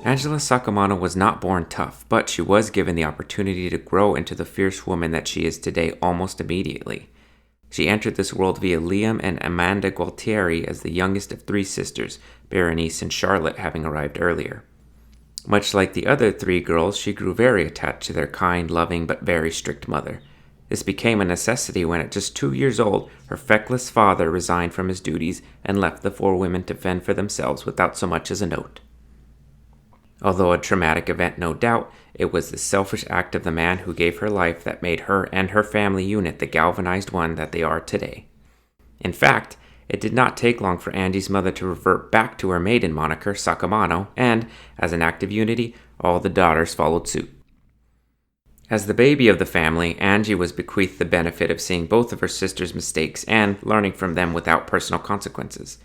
Angela Sacamano was not born tough, but she was given the opportunity to grow into the fierce woman that she is today almost immediately. She entered this world via Liam and Amanda Gualtieri as the youngest of three sisters, Berenice and Charlotte having arrived earlier. Much like the other three girls, she grew very attached to their kind, loving, but very strict mother. This became a necessity when at just 2 years old, her feckless father resigned from his duties and left the four women to fend for themselves without so much as a note. Although a traumatic event, no doubt, it was the selfish act of the man who gave her life that made her and her family unit the galvanized one that they are today. In fact, it did not take long for Angie's mother to revert back to her maiden moniker, Sacamano, and, as an act of unity, all the daughters followed suit. As the baby of the family, Angie was bequeathed the benefit of seeing both of her sisters' mistakes and learning from them without personal consequences.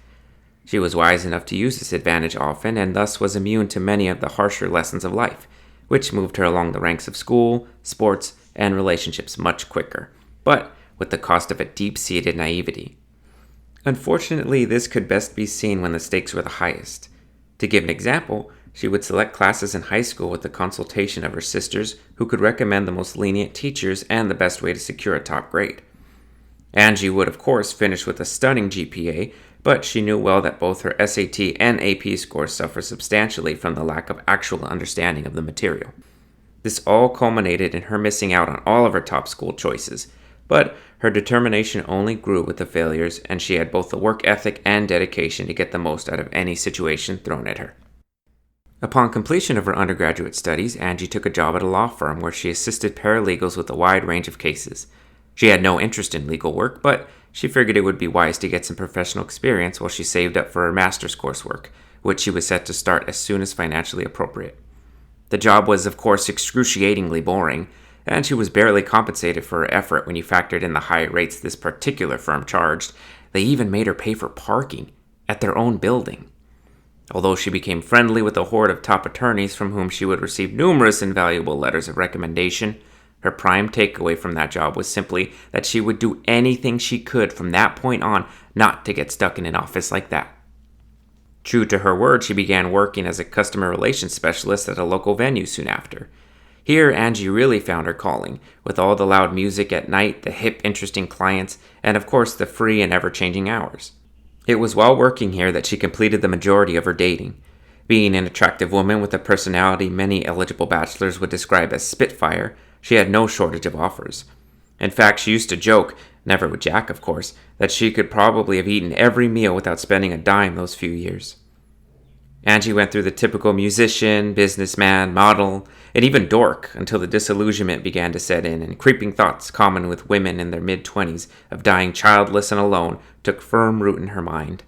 She was wise enough to use this advantage often and thus was immune to many of the harsher lessons of life, which moved her along the ranks of school, sports, and relationships much quicker, but with the cost of a deep-seated naivety. Unfortunately, this could best be seen when the stakes were the highest. To give an example, she would select classes in high school with the consultation of her sisters, who could recommend the most lenient teachers and the best way to secure a top grade. Angie would, of course, finish with a stunning GPA, but she knew well that both her SAT and AP scores suffer substantially from the lack of actual understanding of the material. This all culminated in her missing out on all of her top school choices, but her determination only grew with the failures, and she had both the work ethic and dedication to get the most out of any situation thrown at her. Upon completion of her undergraduate studies, Angie took a job at a law firm where she assisted paralegals with a wide range of cases. She had no interest in legal work, but she figured it would be wise to get some professional experience while she saved up for her master's coursework, which she was set to start as soon as financially appropriate. The job was, of course, excruciatingly boring, and she was barely compensated for her effort when you factored in the high rates this particular firm charged. They even made her pay for parking at their own building. Although she became friendly with a horde of top attorneys from whom she would receive numerous invaluable letters of recommendation, her prime takeaway from that job was simply that she would do anything she could from that point on not to get stuck in an office like that. True to her word, she began working as a customer relations specialist at a local venue soon after. Here, Angie really found her calling, with all the loud music at night, the hip, interesting clients, and of course the free and ever-changing hours. It was while working here that she completed the majority of her dating. Being an attractive woman with a personality many eligible bachelors would describe as spitfire, she had no shortage of offers. In fact, she used to joke, never with Jack of course, that she could probably have eaten every meal without spending a dime those few years. Angie went through the typical musician, businessman, model, and even dork until the disillusionment began to set in and creeping thoughts common with women in their mid-20s of dying childless and alone took firm root in her mind.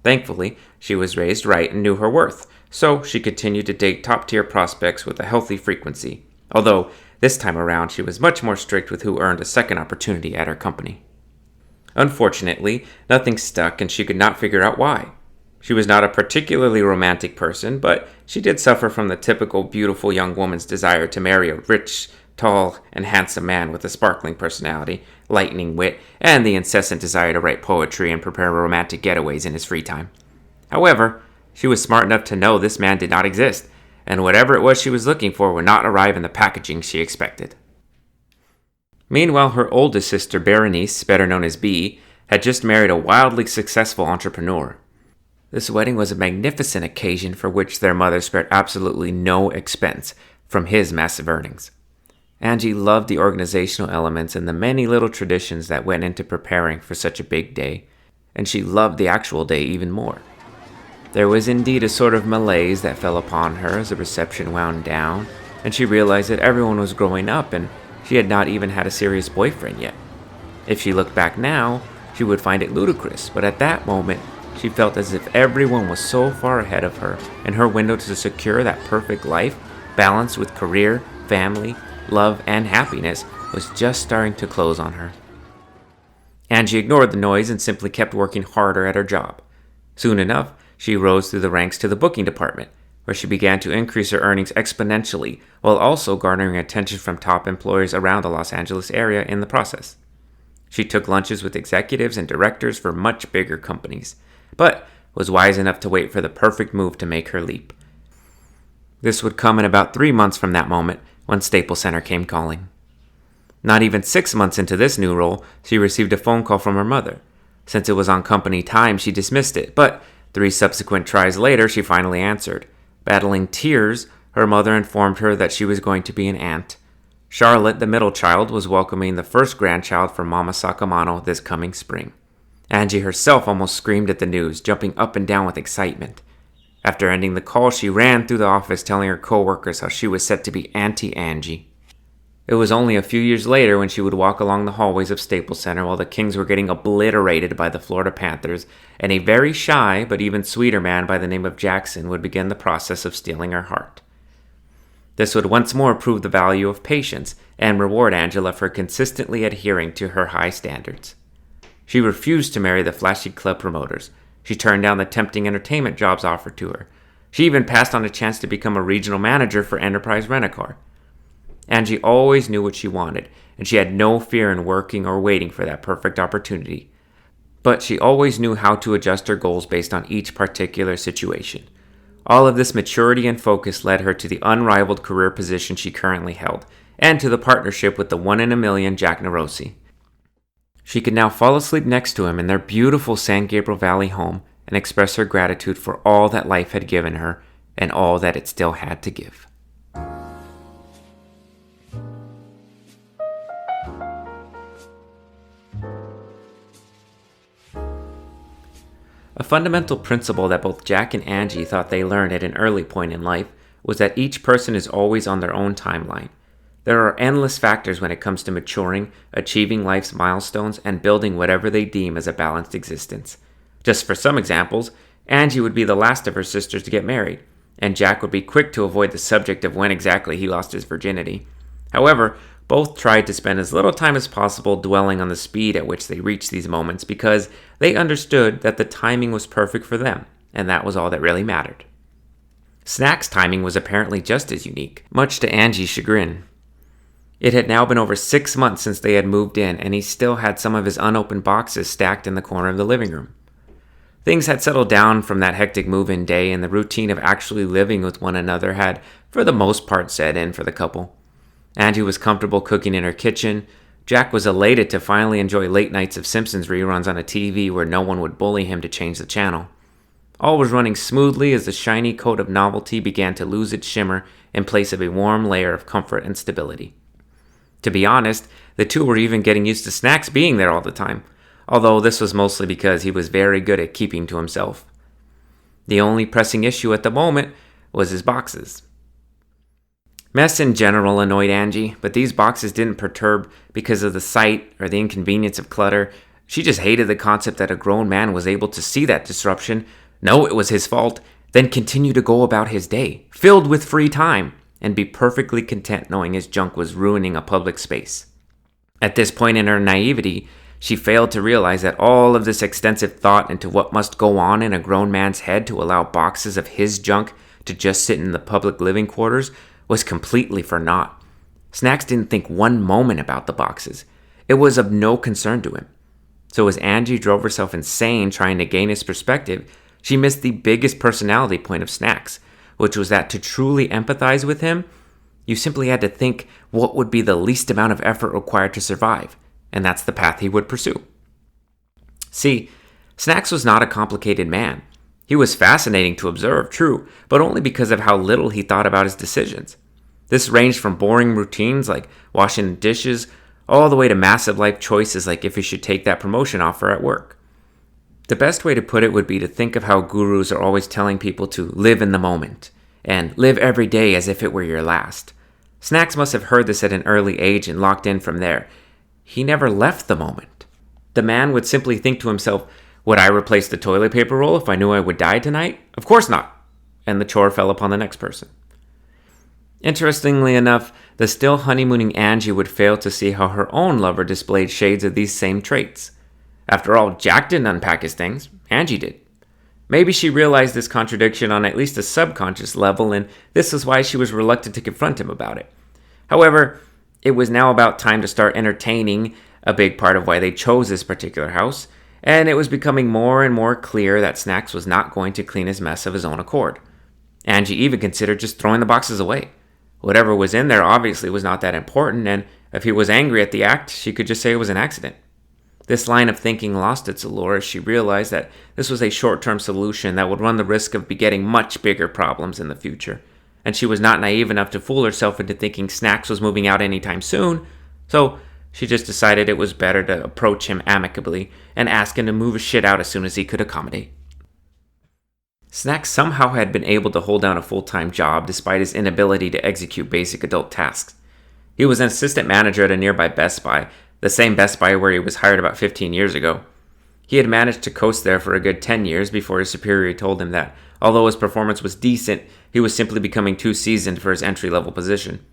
Thankfully, she was raised right and knew her worth, so she continued to date top-tier prospects with a healthy frequency, although this time around she was much more strict with who earned a second opportunity at her company. Unfortunately, nothing stuck and she could not figure out why. She was not a particularly romantic person, but she did suffer from the typical beautiful young woman's desire to marry a rich, tall, and handsome man with a sparkling personality, lightning wit, and the incessant desire to write poetry and prepare romantic getaways in his free time. However, she was smart enough to know this man did not exist, and whatever it was she was looking for would not arrive in the packaging she expected. Meanwhile, her oldest sister, Berenice, better known as B, had just married a wildly successful entrepreneur. This wedding was a magnificent occasion for which their mother spared absolutely no expense from his massive earnings. Angie loved the organizational elements and the many little traditions that went into preparing for such a big day, and she loved the actual day even more. There was indeed a sort of malaise that fell upon her as the reception wound down, and she realized that everyone was growing up and she had not even had a serious boyfriend yet. If she looked back now, she would find it ludicrous, but at that moment, she felt as if everyone was so far ahead of her, and her window to secure that perfect life, balanced with career, family, love, and happiness, was just starting to close on her. Angie ignored the noise and simply kept working harder at her job. Soon enough, she rose through the ranks to the booking department, where she began to increase her earnings exponentially while also garnering attention from top employers around the Los Angeles area in the process. She took lunches with executives and directors for much bigger companies, but was wise enough to wait for the perfect move to make her leap. This would come in about 3 months from that moment when Staples Center came calling. Not even 6 months into this new role, she received a phone call from her mother. Since it was on company time, she dismissed it, but 3 subsequent tries later, she finally answered. Battling tears, her mother informed her that she was going to be an aunt. Charlotte, the middle child, was welcoming the first grandchild for Mama Sacamano this coming spring. Angie herself almost screamed at the news, jumping up and down with excitement. After ending the call, she ran through the office telling her coworkers how she was set to be Auntie Angie. It was only a few years later when she would walk along the hallways of Staples Center while the Kings were getting obliterated by the Florida Panthers, and a very shy but even sweeter man by the name of Jackson would begin the process of stealing her heart. This would once more prove the value of patience and reward Angela for consistently adhering to her high standards. She refused to marry the flashy club promoters. She turned down the tempting entertainment jobs offered to her. She even passed on a chance to become a regional manager for Enterprise Rent-A-Car. Angie always knew what she wanted, and she had no fear in working or waiting for that perfect opportunity. But she always knew how to adjust her goals based on each particular situation. All of this maturity and focus led her to the unrivaled career position she currently held, and to the partnership with the one-in-a-million Jack Narosi. She could now fall asleep next to him in their beautiful San Gabriel Valley home and express her gratitude for all that life had given her and all that it still had to give. A fundamental principle that both Jack and Angie thought they learned at an early point in life was that each person is always on their own timeline. There are endless factors when it comes to maturing, achieving life's milestones, and building whatever they deem as a balanced existence. Just for some examples, Angie would be the last of her sisters to get married, and Jack would be quick to avoid the subject of when exactly he lost his virginity. However, both tried to spend as little time as possible dwelling on the speed at which they reached these moments because they understood that the timing was perfect for them, and that was all that really mattered. Snack's timing was apparently just as unique, much to Angie's chagrin. It had now been over 6 months since they had moved in, and he still had some of his unopened boxes stacked in the corner of the living room. Things had settled down from that hectic move-in day, and the routine of actually living with one another had, for the most part, set in for the couple. Angie was comfortable cooking in her kitchen. Jack was elated to finally enjoy late nights of Simpsons reruns on a TV where no one would bully him to change the channel. All was running smoothly as the shiny coat of novelty began to lose its shimmer in place of a warm layer of comfort and stability. To be honest, the two were even getting used to Snacks being there all the time, although this was mostly because he was very good at keeping to himself. The only pressing issue at the moment was his boxes. Mess in general annoyed Angie, but these boxes didn't perturb because of the sight or the inconvenience of clutter. She just hated the concept that a grown man was able to see that disruption, know it was his fault, then continue to go about his day, filled with free time, and be perfectly content knowing his junk was ruining a public space. At this point in her naivety, she failed to realize that all of this extensive thought into what must go on in a grown man's head to allow boxes of his junk to just sit in the public living quarters was completely for naught. Snacks didn't think one moment about the boxes. It was of no concern to him. So as Angie drove herself insane trying to gain his perspective, she missed the biggest personality point of Snacks, which was that to truly empathize with him, you simply had to think what would be the least amount of effort required to survive, and that's the path he would pursue. See, Snacks was not a complicated man. He was fascinating to observe, true, but only because of how little he thought about his decisions. This ranged from boring routines like washing dishes, all the way to massive life choices like if he should take that promotion offer at work. The best way to put it would be to think of how gurus are always telling people to live in the moment, and live every day as if it were your last. Snacks must have heard this at an early age and locked in from there. He never left the moment. The man would simply think to himself, would I replace the toilet paper roll if I knew I would die tonight? Of course not. And the chore fell upon the next person. Interestingly enough, the still honeymooning Angie would fail to see how her own lover displayed shades of these same traits. After all, Jack didn't unpack his things. Angie did. Maybe she realized this contradiction on at least a subconscious level, and this was why she was reluctant to confront him about it. However, it was now about time to start entertaining a big part of why they chose this particular house, and it was becoming more and more clear that Snacks was not going to clean his mess of his own accord. Angie even considered just throwing the boxes away. Whatever was in there obviously was not that important, and if he was angry at the act, she could just say it was an accident. This line of thinking lost its allure as she realized that this was a short-term solution that would run the risk of begetting much bigger problems in the future. And she was not naive enough to fool herself into thinking Snacks was moving out anytime soon, so she just decided it was better to approach him amicably and ask him to move his shit out as soon as he could accommodate. Snacks somehow had been able to hold down a full-time job despite his inability to execute basic adult tasks. He was an assistant manager at a nearby Best Buy, the same Best Buy where he was hired about 15 years ago. He had managed to coast there for a good 10 years before his superior told him that, although his performance was decent, he was simply becoming too seasoned for his entry-level position.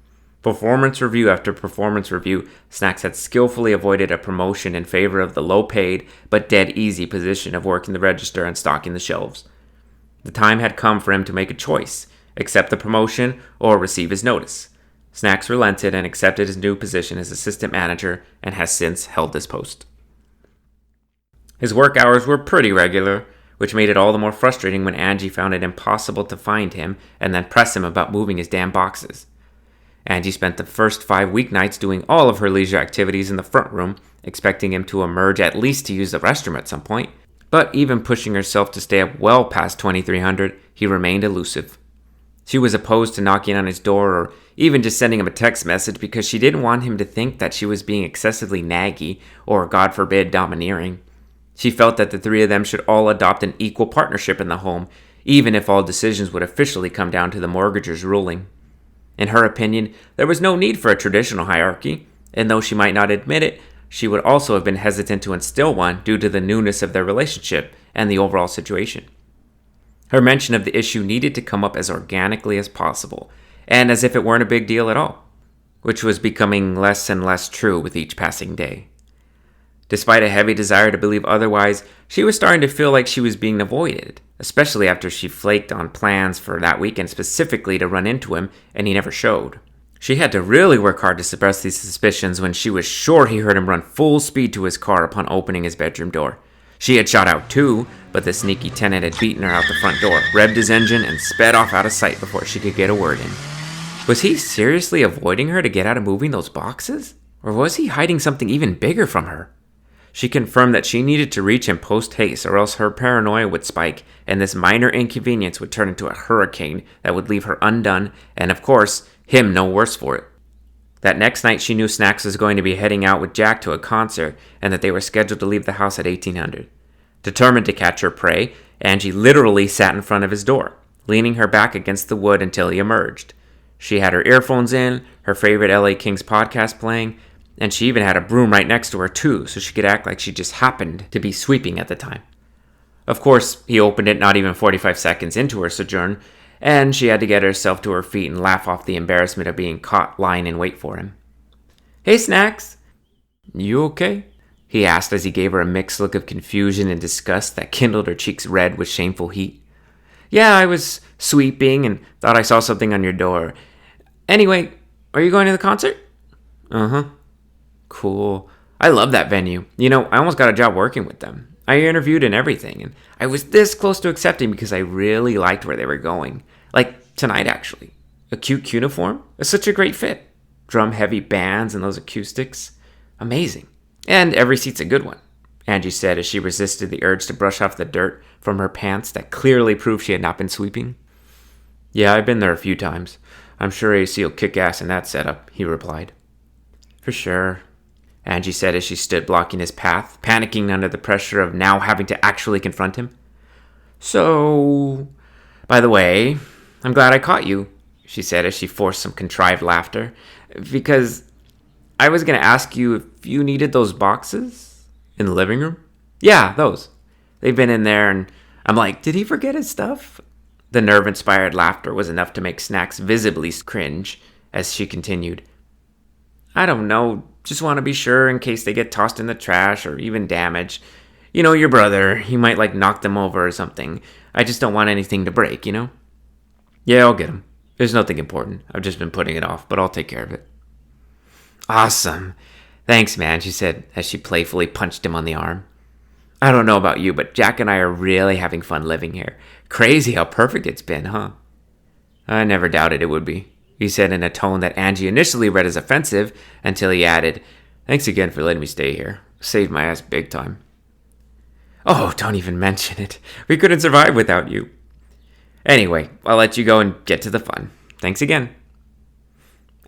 Performance review after performance review, Snacks had skillfully avoided a promotion in favor of the low-paid but dead-easy position of working the register and stocking the shelves. The time had come for him to make a choice, accept the promotion or receive his notice. Snacks relented and accepted his new position as assistant manager and has since held this post. His work hours were pretty regular, which made it all the more frustrating when Angie found it impossible to find him and then press him about moving his damn boxes. Angie spent the first 5 weeknights doing all of her leisure activities in the front room, expecting him to emerge at least to use the restroom at some point. But even pushing herself to stay up well past 2300, he remained elusive. She was opposed to knocking on his door or even just sending him a text message because she didn't want him to think that she was being excessively naggy or, God forbid, domineering. She felt that the three of them should all adopt an equal partnership in the home, even if all decisions would officially come down to the mortgager's ruling. In her opinion, there was no need for a traditional hierarchy, and though she might not admit it, she would also have been hesitant to instill one due to the newness of their relationship and the overall situation. Her mention of the issue needed to come up as organically as possible, and as if it weren't a big deal at all, which was becoming less and less true with each passing day. Despite a heavy desire to believe otherwise, she was starting to feel like she was being avoided, especially after she flaked on plans for that weekend specifically to run into him, and he never showed. She had to really work hard to suppress these suspicions when she was sure he heard him run full speed to his car upon opening his bedroom door. She had shot out too, but the sneaky tenant had beaten her out the front door, revved his engine, and sped off out of sight before she could get a word in. Was he seriously avoiding her to get out of moving those boxes? Or was he hiding something even bigger from her? She confirmed that she needed to reach him post-haste or else her paranoia would spike and this minor inconvenience would turn into a hurricane that would leave her undone and, of course, him no worse for it. That next night she knew Snacks was going to be heading out with Jack to a concert and that they were scheduled to leave the house at 1800. Determined to catch her prey, Angie literally sat in front of his door, leaning her back against the wood until he emerged. She had her earphones in, her favorite LA Kings podcast playing, and she even had a broom right next to her too, so she could act like she just happened to be sweeping at the time. Of course, he opened it not even 45 seconds into her sojourn, and she had to get herself to her feet and laugh off the embarrassment of being caught lying in wait for him. "Hey, Snacks. You okay?" he asked as he gave her a mixed look of confusion and disgust that kindled her cheeks red with shameful heat. "Yeah, I was sweeping and thought I saw something on your door. Anyway, are you going to the concert?" "Uh-huh." "Cool. I love that venue. You know, I almost got a job working with them. I interviewed and everything, and I was this close to accepting because I really liked where they were going. Like tonight, actually. A cute cuneiform? It's such a great fit. Drum-heavy bands and those acoustics. Amazing. And every seat's a good one," Angie said as she resisted the urge to brush off the dirt from her pants that clearly proved she had not been sweeping. "Yeah, I've been there a few times. I'm sure AC will kick ass in that setup," he replied. "For sure," Angie said as she stood blocking his path, panicking under the pressure of now having to actually confront him. "So, by the way, I'm glad I caught you," she said as she forced some contrived laughter, "because I was going to ask you if you needed those boxes in the living room." "Yeah, those. They've been in there," and I'm like, "Did he forget his stuff?" The nerve-inspired laughter was enough to make Snacks visibly cringe as she continued. "I don't know. Just want to be sure in case they get tossed in the trash or even damaged. You know, your brother, he might knock them over or something. I just don't want anything to break, you know? Yeah, I'll get him. There's nothing important. I've just been putting it off, but I'll take care of it. Awesome. Thanks, man, she said as she playfully punched him on the arm. I don't know about you, but Jack and I are really having fun living here. Crazy how perfect it's been, huh? I never doubted it would be, he said in a tone that Angie initially read as offensive until he added, Thanks again for letting me stay here. Saved my ass big time. Oh, don't even mention it. We couldn't survive without you. Anyway, I'll let you go and get to the fun. Thanks again.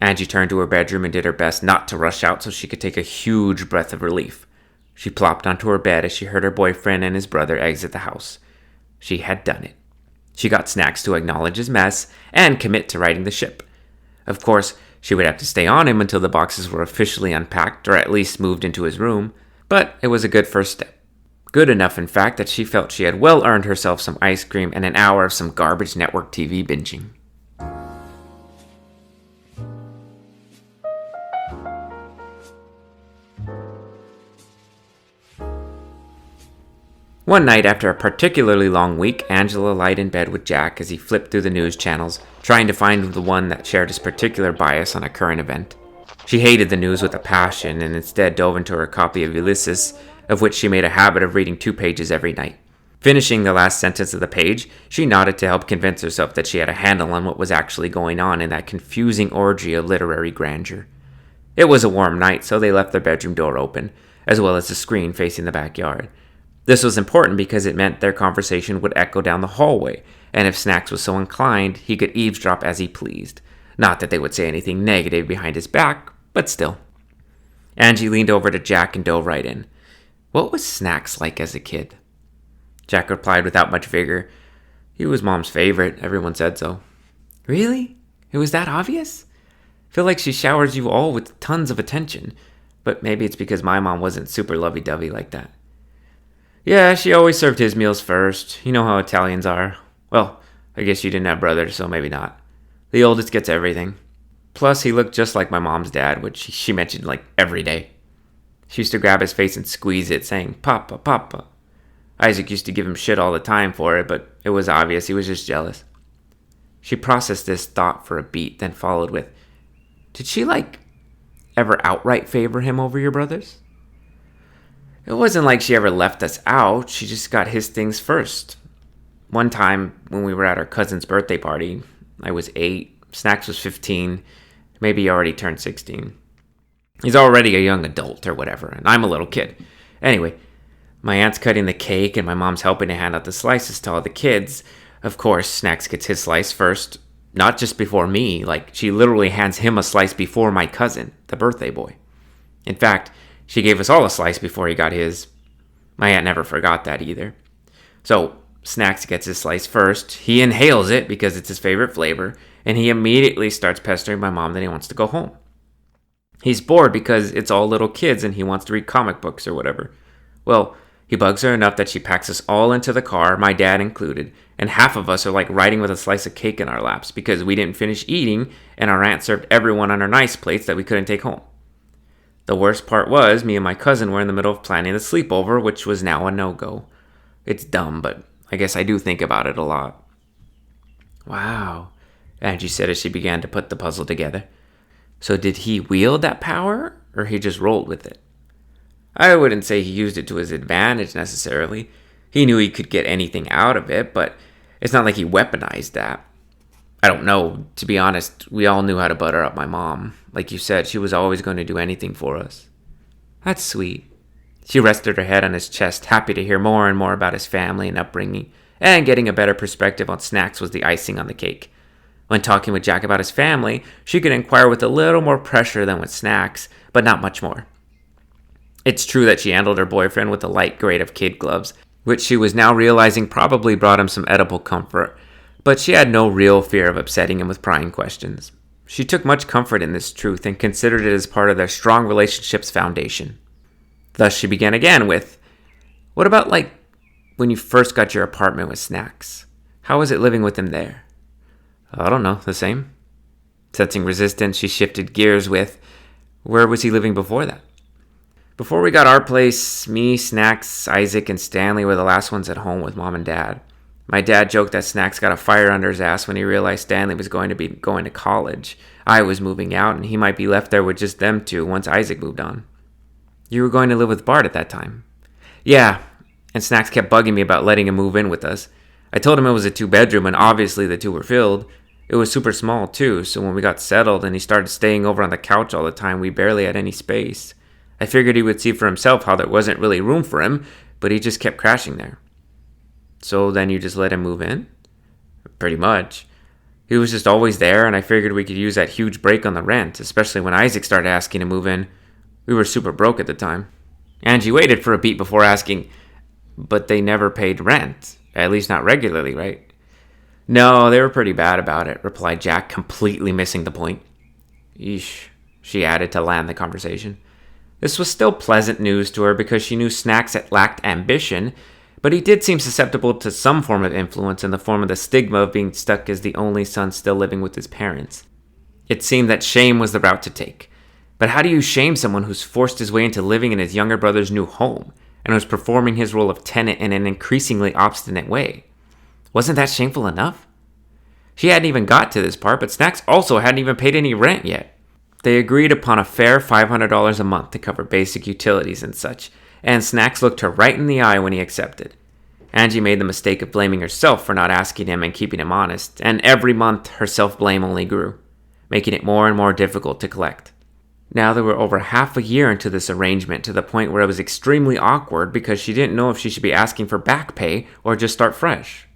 Angie turned to her bedroom and did her best not to rush out so she could take a huge breath of relief. She plopped onto her bed as she heard her boyfriend and his brother exit the house. She had done it. She got Snacks to acknowledge his mess and commit to righting the ship. Of course, she would have to stay on him until the boxes were officially unpacked or at least moved into his room, but it was a good first step. Good enough, in fact, that she felt she had well earned herself some ice cream and an hour of some garbage network TV binging. One night after a particularly long week, Angela lied in bed with Jack as he flipped through the news channels, trying to find the one that shared his particular bias on a current event. She hated the news with a passion and instead dove into her copy of Ulysses, of which she made a habit of reading 2 pages every night. Finishing the last sentence of the page, she nodded to help convince herself that she had a handle on what was actually going on in that confusing orgy of literary grandeur. It was a warm night, so they left their bedroom door open, as well as the screen facing the backyard. This was important because it meant their conversation would echo down the hallway, and if Snacks was so inclined, he could eavesdrop as he pleased. Not that they would say anything negative behind his back, but still. Angie leaned over to Jack and dove right in. What was Snacks like as a kid? Jack replied without much vigor. He was Mom's favorite. Everyone said so. Really? It was that obvious? I feel like she showers you all with tons of attention, but maybe it's because my mom wasn't super lovey-dovey like that. Yeah, she always served his meals first. You know how Italians are. Well, I guess you didn't have brothers, so maybe not. The oldest gets everything. Plus, he looked just like my mom's dad, which she mentioned every day. She used to grab his face and squeeze it, saying, Papa, Papa. Isaac used to give him shit all the time for it, but it was obvious he was just jealous. She processed this thought for a beat, then followed with, Did she, ever outright favor him over your brothers? It wasn't like she ever left us out. She just got his things first. One time, when we were at our cousin's birthday party, I was 8, Snacks was 15, maybe he already turned 16. He's already a young adult or whatever, and I'm a little kid. Anyway, my aunt's cutting the cake and my mom's helping to hand out the slices to all the kids. Of course, Snacks gets his slice first, not just before me. She literally hands him a slice before my cousin, the birthday boy. In fact, she gave us all a slice before he got his. My aunt never forgot that either. So, Snacks gets his slice first. He inhales it because it's his favorite flavor, and he immediately starts pestering my mom that he wants to go home. He's bored because it's all little kids and he wants to read comic books or whatever. Well, he bugs her enough that she packs us all into the car, my dad included, and half of us are riding with a slice of cake in our laps because we didn't finish eating and our aunt served everyone on our nice plates that we couldn't take home. The worst part was, me and my cousin were in the middle of planning the sleepover, which was now a no-go. It's dumb, but I guess I do think about it a lot. Wow, Angie said as she began to put the puzzle together. So did he wield that power, or he just rolled with it? I wouldn't say he used it to his advantage necessarily. He knew he could get anything out of it, but it's not like he weaponized that. I don't know. To be honest, we all knew how to butter up my mom. Like you said, she was always going to do anything for us. That's sweet. She rested her head on his chest, happy to hear more and more about his family and upbringing, and getting a better perspective on Snacks was the icing on the cake. When talking with Jack about his family, she could inquire with a little more pressure than with Snacks, but not much more. It's true that she handled her boyfriend with a light grade of kid gloves, which she was now realizing probably brought him some edible comfort, but she had no real fear of upsetting him with prying questions. She took much comfort in this truth and considered it as part of their strong relationship's foundation. Thus, she began again with, What about, when you first got your apartment with Snacks? How was it living with him there? I don't know, the same. Sensing resistance, she shifted gears with, Where was he living before that? Before we got our place, me, Snacks, Isaac, and Stanley were the last ones at home with Mom and Dad. My dad joked that Snacks got a fire under his ass when he realized Stanley was going to college. I was moving out, and he might be left there with just them two once Isaac moved on. You were going to live with Bart at that time? Yeah, and Snacks kept bugging me about letting him move in with us. I told him it was a 2-bedroom, and obviously the two were filled. It was super small, too, so when we got settled and he started staying over on the couch all the time, we barely had any space. I figured he would see for himself how there wasn't really room for him, but he just kept crashing there. So then you just let him move in? Pretty much. He was just always there, and I figured we could use that huge break on the rent, especially when Isaac started asking to move in. We were super broke at the time. Angie waited for a beat before asking, but they never paid rent. At least not regularly, right? No, they were pretty bad about it, replied Jack, completely missing the point. Eesh, she added to land the conversation. This was still pleasant news to her because she knew Snacks lacked ambition, but he did seem susceptible to some form of influence in the form of the stigma of being stuck as the only son still living with his parents. It seemed that shame was the route to take. But how do you shame someone who's forced his way into living in his younger brother's new home and was performing his role of tenant in an increasingly obstinate way? Wasn't that shameful enough? She hadn't even got to this part, but Snacks also hadn't even paid any rent yet. They agreed upon a fair $500 a month to cover basic utilities and such, and Snacks looked her right in the eye when he accepted. Angie made the mistake of blaming herself for not asking him and keeping him honest, and every month her self-blame only grew, making it more and more difficult to collect. Now they were over half a year into this arrangement to the point where it was extremely awkward because she didn't know if she should be asking for back pay or just start fresh.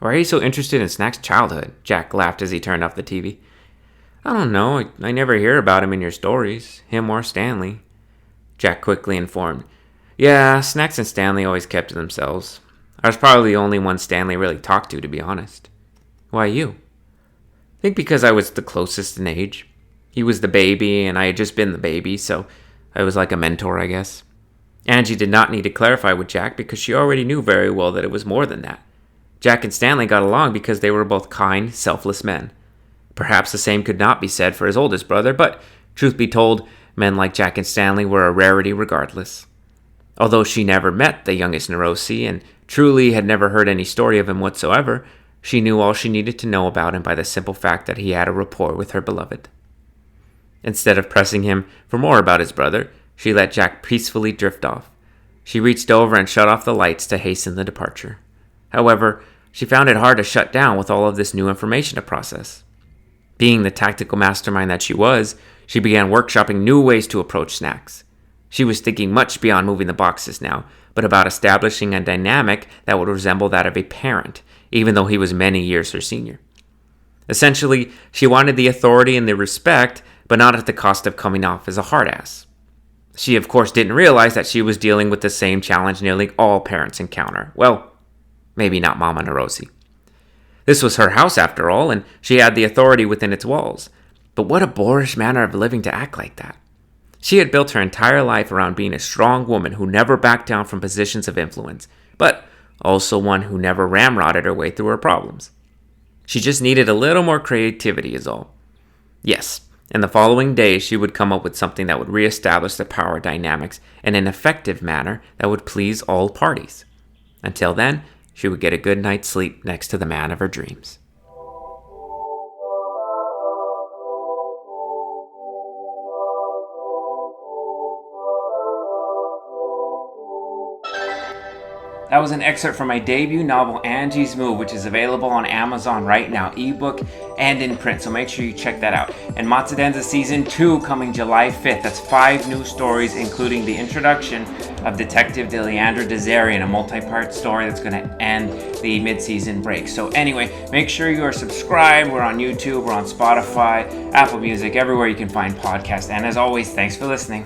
Why are you so interested in Snack's childhood? Jack laughed as he turned off the TV. I don't know. I never hear about him in your stories, him or Stanley. Jack quickly informed. Yeah, Snacks and Stanley always kept to themselves. I was probably the only one Stanley really talked to be honest. Why you? I think because I was the closest in age. He was the baby, and I had just been the baby, so I was like a mentor, I guess. Angie did not need to clarify with Jack because she already knew very well that it was more than that. Jack and Stanley got along because they were both kind, selfless men. Perhaps the same could not be said for his oldest brother, but truth be told, men like Jack and Stanley were a rarity regardless. Although she never met the youngest Neurosi and truly had never heard any story of him whatsoever, she knew all she needed to know about him by the simple fact that he had a rapport with her beloved. Instead of pressing him for more about his brother, she let Jack peacefully drift off. She reached over and shut off the lights to hasten the departure. However, she found it hard to shut down with all of this new information to process. Being the tactical mastermind that she was, she began workshopping new ways to approach Snacks. She was thinking much beyond moving the boxes now, but about establishing a dynamic that would resemble that of a parent, even though he was many years her senior. Essentially, she wanted the authority and the respect, but not at the cost of coming off as a hard ass. She, of course, didn't realize that she was dealing with the same challenge nearly all parents encounter. Well, maybe not Mama Neurosi. This was her house, after all, and she had the authority within its walls. But what a boorish manner of living to act like that. She had built her entire life around being a strong woman who never backed down from positions of influence, but also one who never ramrodded her way through her problems. She just needed a little more creativity is all. Yes, in the following days she would come up with something that would reestablish the power dynamics in an effective manner that would please all parties. Until then, she would get a good night's sleep next to the man of her dreams. That was an excerpt from my debut novel, Angie's Move, which is available on Amazon right now, ebook and in print, so make sure you check that out. And Matsudenza Season 2 coming July 5th. That's 5 new stories, including the introduction of Detective Leandra Desarian, a multi-part story that's going to end the mid-season break. So anyway, make sure you are subscribed. We're on YouTube, we're on Spotify, Apple Music, everywhere you can find podcasts. And as always, thanks for listening.